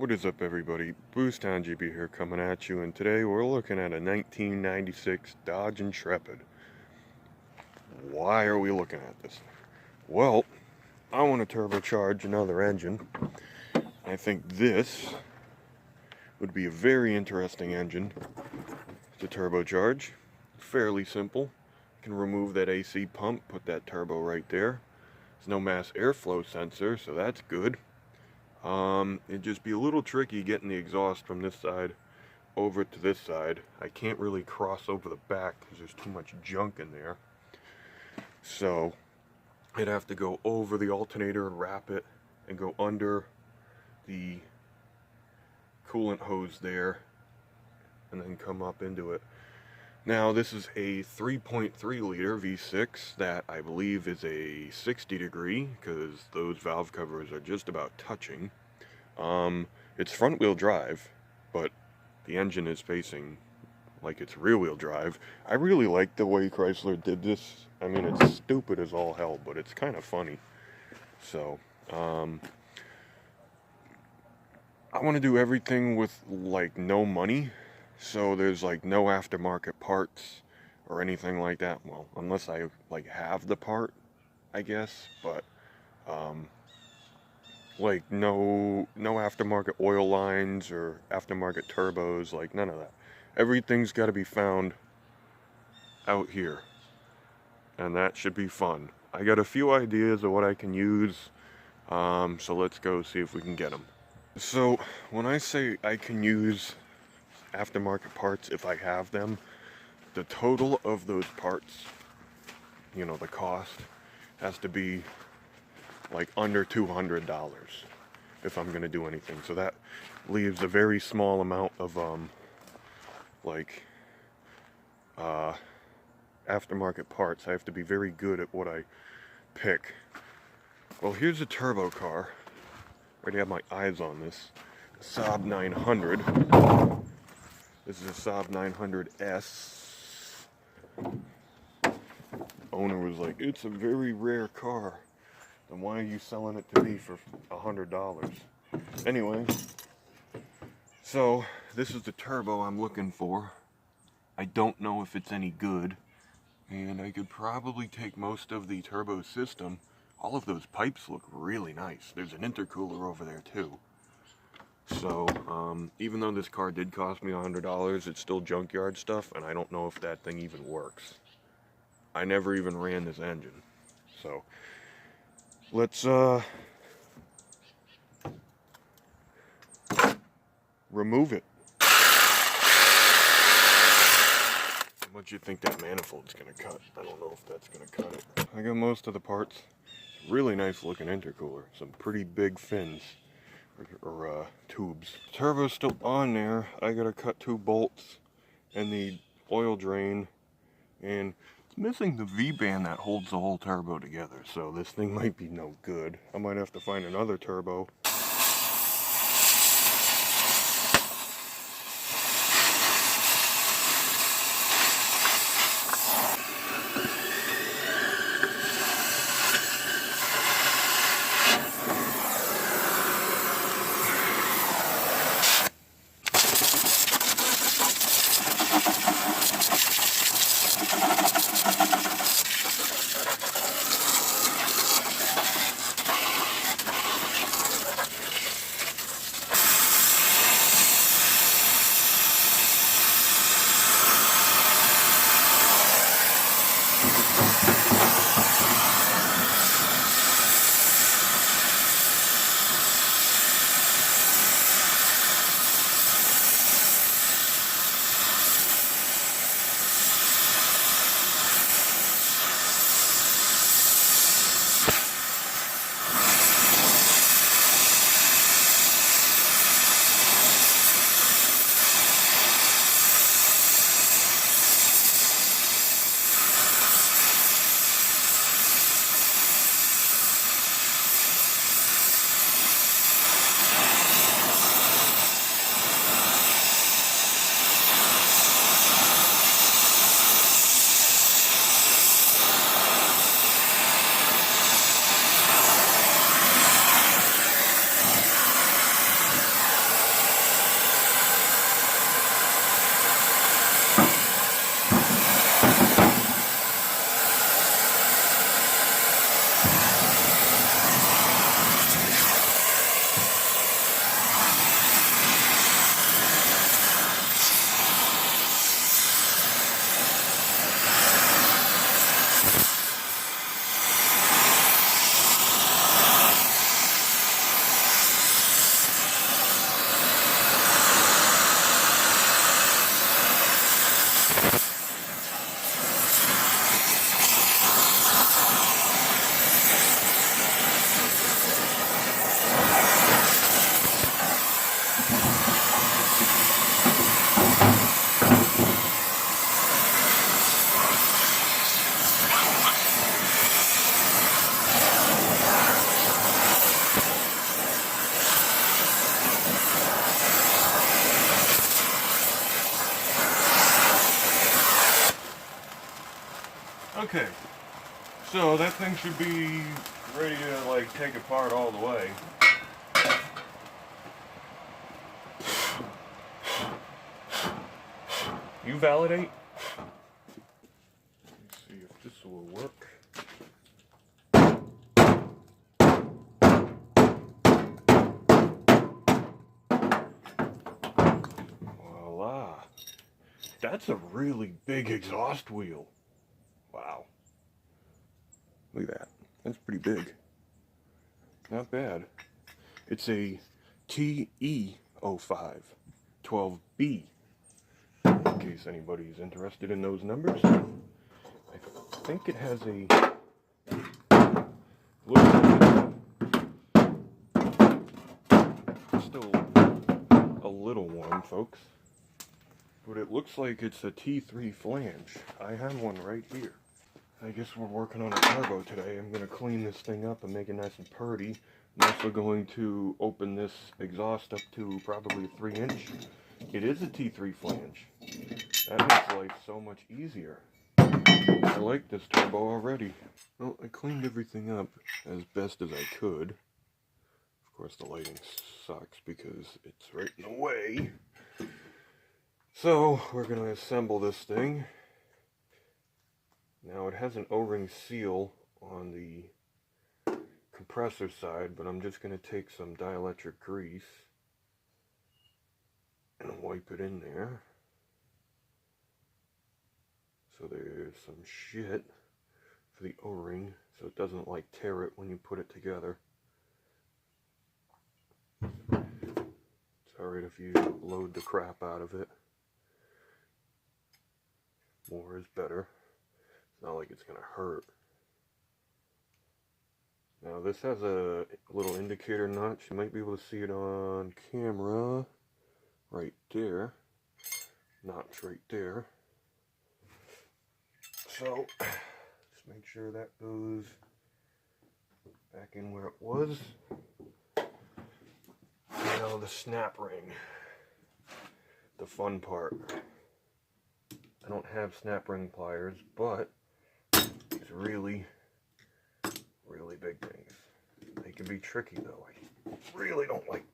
What is up, everybody? Boostown GB here, coming at you, and today we're looking at a 1996 Dodge Intrepid. Why are we looking at this? Well, I want to turbocharge another engine. I think this would be a very interesting engine to turbocharge. Fairly simple. You can remove that AC pump, put that turbo right there. There's no mass airflow sensor, so that's good. It'd just be a little tricky getting the exhaust from this side over to this side. I can't really cross over the back because there's too much junk in there. So I'd have to go over the alternator and wrap it and go under the coolant hose there and then come up into it. Now this is a 3.3 liter V6 that I believe is a 60 degree because those valve covers are just about touching. It's front wheel drive, but the engine is facing like it's rear wheel drive. I really like the way Chrysler did this. I mean, it's stupid as all hell, but it's kind of funny. So, I want to do everything with like no money. So there's like no aftermarket parts or anything like that. Well, unless I like have the part, I guess, but like no aftermarket oil lines or aftermarket turbos, like none of that. Everything's got to be found out here, and that should be fun. I got a few ideas of what I can use, so let's go see if we can get them. So when I say I can use aftermarket parts if I have them, the total of those parts, you know, the cost has to be like under $200 if I'm gonna do anything. So that leaves a very small amount of aftermarket parts. I have to be very good at what I pick. Well, here's a turbo car. Already have my eyes on this. Saab 900. This is a Saab 900S. Owner was like, it's a very rare car. Then why are you selling it to me for $100? Anyway, so this is the turbo I'm looking for. I don't know if it's any good, and I could probably take most of the turbo system. All of those pipes look really nice. There's an intercooler over there too. So, even though this car did cost me $100, it's still junkyard stuff, and I don't know if that thing even works. I never even ran this engine. So, let's, remove it. How much do you think that manifold's gonna cut? I don't know if that's gonna cut it. I got most of the parts. Really nice looking intercooler. Some pretty big fins. Or tubes. Turbo's still on there. I gotta cut 2 bolts and the oil drain, and it's missing the V-band that holds the whole turbo together, so this thing might be no good. I might have to find another turbo. Okay, so that thing should be ready to like take apart all the way. You validate? Let's see if this will work. Voila. That's a really big exhaust wheel. Wow. Look at that. That's pretty big. Not bad. It's a TE05 12B. In case anybody's interested in those numbers. I think it has a still a little one, folks. But it looks like it's a T3 flange. I have one right here. I guess we're working on a turbo today. I'm going to clean this thing up and make it nice and purty. I'm also going to open this exhaust up to probably a 3-inch. It is a T3 flange. That makes life so much easier. I like this turbo already. Well, I cleaned everything up as best as I could. Of course, the lighting sucks because it's right in the way. So, we're going to assemble this thing. Now, it has an O-ring seal on the compressor side, but I'm just going to take some dielectric grease and wipe it in there. So there's some shit for the O-ring, so it doesn't like tear it when you put it together. It's alright if you load the crap out of it. More is better. It's not like it's gonna hurt. Now this has a little indicator notch. You might be able to see it on camera. Right there. Notch right there. So, just make sure that goes back in where it was. Now the snap ring. The fun part. I don't have snap ring pliers, but it's really big things. They can be tricky though. I really don't like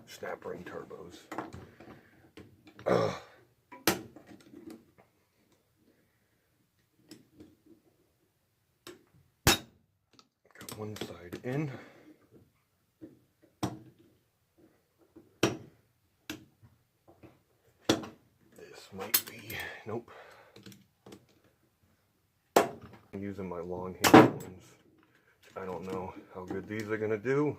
snap ring turbos. Ugh. Got one side in. This might be, nope. I'm using my long hand ones. I don't know how good these are gonna do.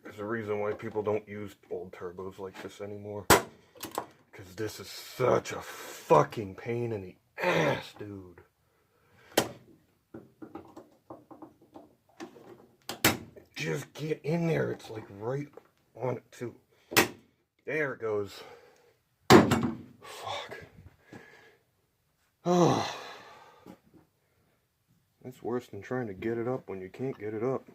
There's a reason why people don't use old turbos like this anymore. Because this is such a fucking pain in the ass, dude. Just get in there. It's like right on it too. There it goes. Fuck. Oh. That's worse than trying to get it up when you can't get it up.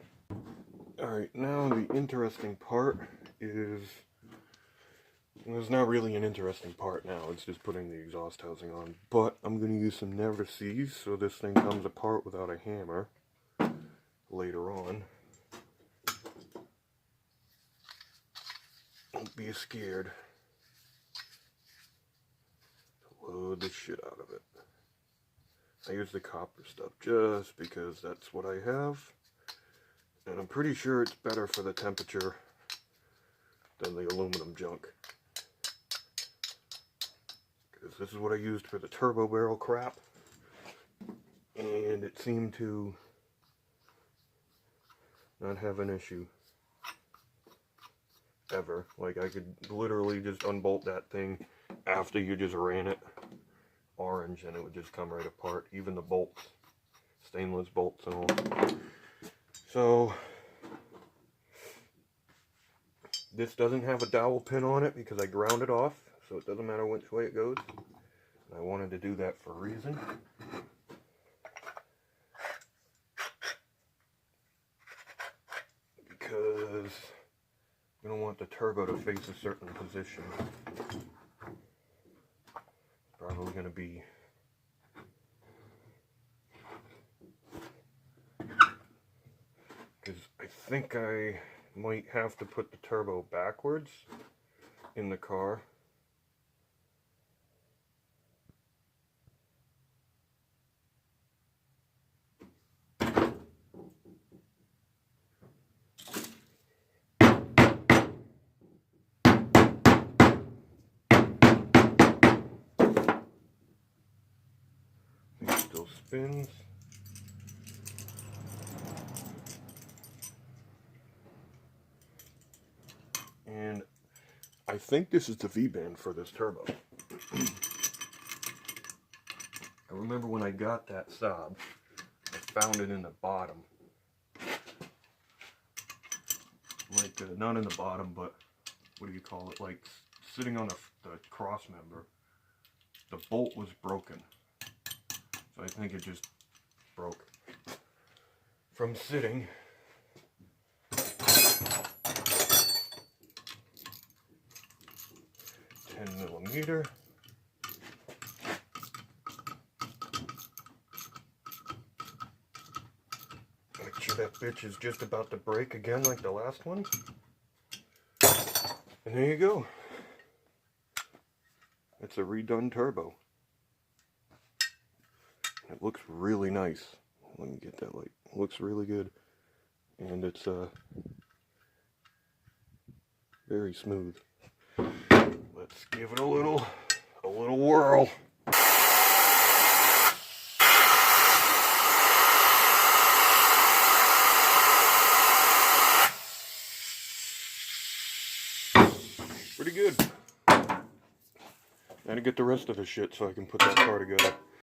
Alright, now the interesting part is... Well, it's not really an interesting part now. It's just putting the exhaust housing on. But I'm going to use some never sees so this thing comes apart without a hammer later on. Don't be scared. Load the shit out of it. I use the copper stuff just because that's what I have. And I'm pretty sure it's better for the temperature than the aluminum junk. Because this is what I used for the turbo barrel crap. And it seemed to not have an issue. Ever. Like I could literally just unbolt that thing after you just ran it orange and it would just come right apart. Even the bolts. Stainless bolts and all. So this doesn't have a dowel pin on it because I ground it off, so it doesn't matter which way it goes. And I wanted to do that for a reason. Because I'm going to want the turbo to face a certain position. Probably going to be because I think I might have to put the turbo backwards in the car. It still spins. And I think this is the V-band for this turbo. I remember when I got that Saab, I found it in the bottom. Like, not in the bottom, but what do you call it? Like, sitting on the cross member. The bolt was broken. So I think it just broke. From sitting. 10mm. Make sure that bitch is just about to break again like the last one. And there you go. It's a redone turbo. It looks really nice. Let me get that light. It looks really good. And it's very smooth. Let's give it a little whirl. Pretty good. Now to get the rest of the shit so I can put that car together.